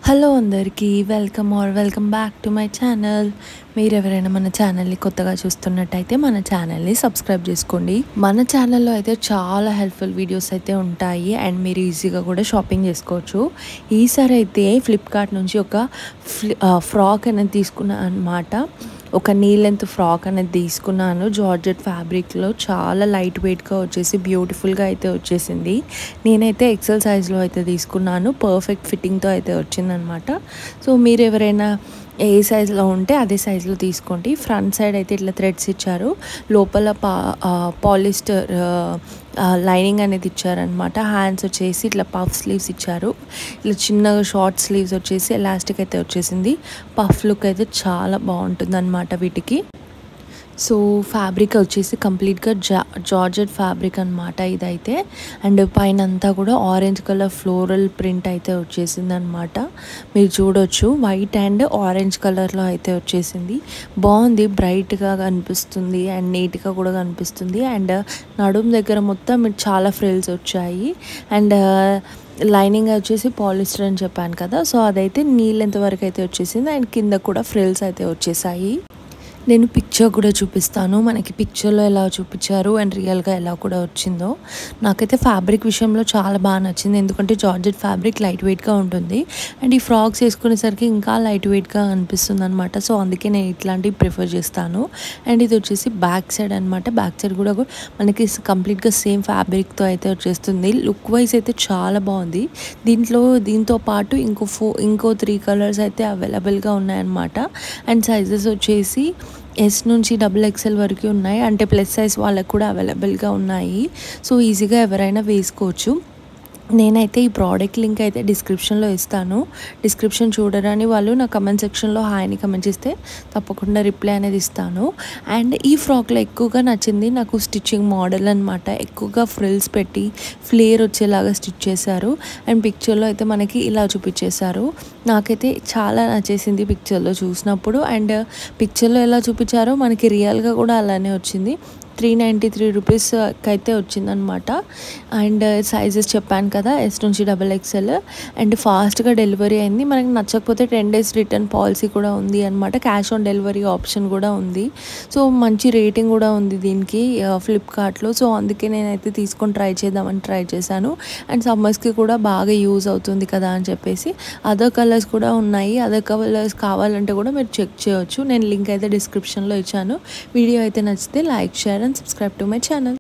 Hello అందరికీ welcome back to my channel. మీరు ఎవరైనా మన ఛానల్ని కొత్తగా చూస్తున్నట్టయితే మన ఛానల్ని సబ్స్క్రైబ్ చేసుకోండి. మన ఛానల్లో అయితే చాలా హెల్ప్ఫుల్ వీడియోస్ అయితే ఉంటాయి అండ్ మీరు ఈజీగా కూడా షాపింగ్ చేసుకోవచ్చు. ఈసారి అయితే ఫ్లిప్కార్ట్ నుంచి ఒక ఫ్రాక్ అనేది తీసుకున్నాను అనమాట. ఒక నీ లెంత్ ఫ్రాక్ అనేది తీసుకున్నాను. జార్జెట్ ఫ్యాబ్రిక్లో చాలా లైట్ వెయిట్గా వచ్చేసి బ్యూటిఫుల్గా అయితే వచ్చేసింది. నేనైతే ఎక్సెల్ సైజ్లో అయితే తీసుకున్నాను. పర్ఫెక్ట్ ఫిట్టింగ్తో అయితే వచ్చిందనమాట. సో మీరు ఎవరైనా ఏ సైజులో ఉంటే అదే సైజులో తీసుకోండి. ఫ్రంట్ సైడ్ అయితే ఇట్లా థ్రెడ్స్ ఇచ్చారు. లోపల పాలిస్టర్ లైనింగ్ అనేది ఇచ్చారనమాట. హ్యాండ్స్ వచ్చేసి ఇట్లా పఫ్ స్లీవ్స్ ఇచ్చారు. ఇట్లా చిన్నగా షార్ట్ స్లీవ్స్ వచ్చేసి ఎలాస్టిక్ అయితే వచ్చేసింది. పఫ్ లుక్ అయితే చాలా బాగుంటుంది అనమాట వీటికి. సో ఫ్యాబ్రిక్ వచ్చేసి కంప్లీట్గా జార్జెట్ ఫ్యాబ్రిక్ అనమాట ఇదైతే. అండ్ పైన అంతా కూడా ఆరెంజ్ కలర్ ఫ్లోరల్ ప్రింట్ అయితే వచ్చేసింది అనమాట. మీరు చూడొచ్చు వైట్ అండ్ ఆరెంజ్ కలర్లో అయితే వచ్చేసింది. బాగుంది, బ్రైట్గా కనిపిస్తుంది అండ్ నీట్గా కూడా కనిపిస్తుంది. అండ్ నడుము దగ్గర మొత్తం చాలా ఫ్రిల్స్ వచ్చాయి. అండ్ లైనింగ్ వచ్చేసి పాలిస్టర్ అని చెప్పాను కదా, సో అదైతే నీ లెంత్ వరకు అయితే వచ్చేసింది. అండ్ కింద కూడా ఫ్రిల్స్ అయితే వచ్చేసాయి. నేను పిక్చర్ కూడా చూపిస్తాను, మనకి పిక్చర్లో ఎలా చూపించారు అండ్ రియల్గా ఎలా కూడా వచ్చిందో. నాకైతే ఫ్యాబ్రిక్ విషయంలో చాలా బాగా నచ్చింది, ఎందుకంటే జార్జెట్ ఫ్యాబ్రిక్ లైట్ వెయిట్గా ఉంటుంది అండ్ ఈ ఫ్రాక్స్ వేసుకునేసరికి ఇంకా లైట్ వెయిట్గా అనిపిస్తుంది అనమాట. సో అందుకే నేను ఇట్లాంటివి ప్రిఫర్ చేస్తాను. అండ్ ఇది వచ్చేసి బ్యాక్ సైడ్ అనమాట. బ్యాక్ సైడ్ కూడా మనకి కంప్లీట్గా సేమ్ ఫ్యాబ్రిక్తో అయితే వచ్చేస్తుంది. లుక్ వైజ్ అయితే చాలా బాగుంది. దీంతో పాటు ఇంకో 3 కలర్స్ అయితే అవైలబుల్గా ఉన్నాయన్నమాట. అండ్ సైజెస్ వచ్చేసి ఎస్ నుంచి XXL వరకు ఉన్నాయి. అంటే ప్లస్ సైజ్ వాళ్ళకు కూడా అవైలబుల్గా ఉన్నాయి. సో ఈజీగా ఎవరైనా వేసుకోవచ్చు. నేనైతే ఈ ప్రోడక్ట్ లింక్ అయితే డిస్క్రిప్షన్లో ఇస్తాను. డిస్క్రిప్షన్ చూడరాని వాళ్ళు నా కమెంట్ సెక్షన్లో హాయ్ని కమెంట్ చేస్తే తప్పకుండా రిప్లై అనేది ఇస్తాను. అండ్ ఈ ఫ్రాక్లో ఎక్కువగా నచ్చింది నాకు స్టిచ్చింగ్ మోడల్ అనమాట. ఎక్కువగా ఫ్రిల్స్ పెట్టి ఫ్లేర్ వచ్చేలాగా స్టిచ్ చేశారు. అండ్ పిక్చర్లో అయితే మనకి ఇలా చూపించేశారు. నాకైతే చాలా నచ్చేసింది పిక్చర్లో చూసినప్పుడు. అండ్ పిక్చర్లో ఎలా చూపించారో మనకి రియల్గా కూడా అలానే వచ్చింది. 393 రూపీస్కి అయితే వచ్చిందనమాట. అండ్ సైజెస్ చెప్పాను కదా, ఎస్ నుంచి XXL. అండ్ ఫాస్ట్గా డెలివరీ అయింది. మనకి నచ్చకపోతే 10 days రిటర్న్ పాలసీ కూడా ఉంది అనమాట. క్యాష్ ఆన్ డెలివరీ ఆప్షన్ కూడా ఉంది. సో మంచి రేటింగ్ కూడా ఉంది దీనికి ఫ్లిప్కార్ట్లో. సో అందుకే నేనైతే తీసుకొని ట్రై చేశాను. అండ్ సమ్మర్స్కి కూడా బాగా యూజ్ అవుతుంది కదా అని చెప్పేసి. అదర్ కలర్స్ కూడా ఉన్నాయి. అదర్ కలర్స్ కావాలంటే కూడా మీరు చెక్ చేయొచ్చు. నేను లింక్ అయితే డిస్క్రిప్షన్లో ఇచ్చాను. వీడియో అయితే నచ్చితే like, share and subscribe to my channel.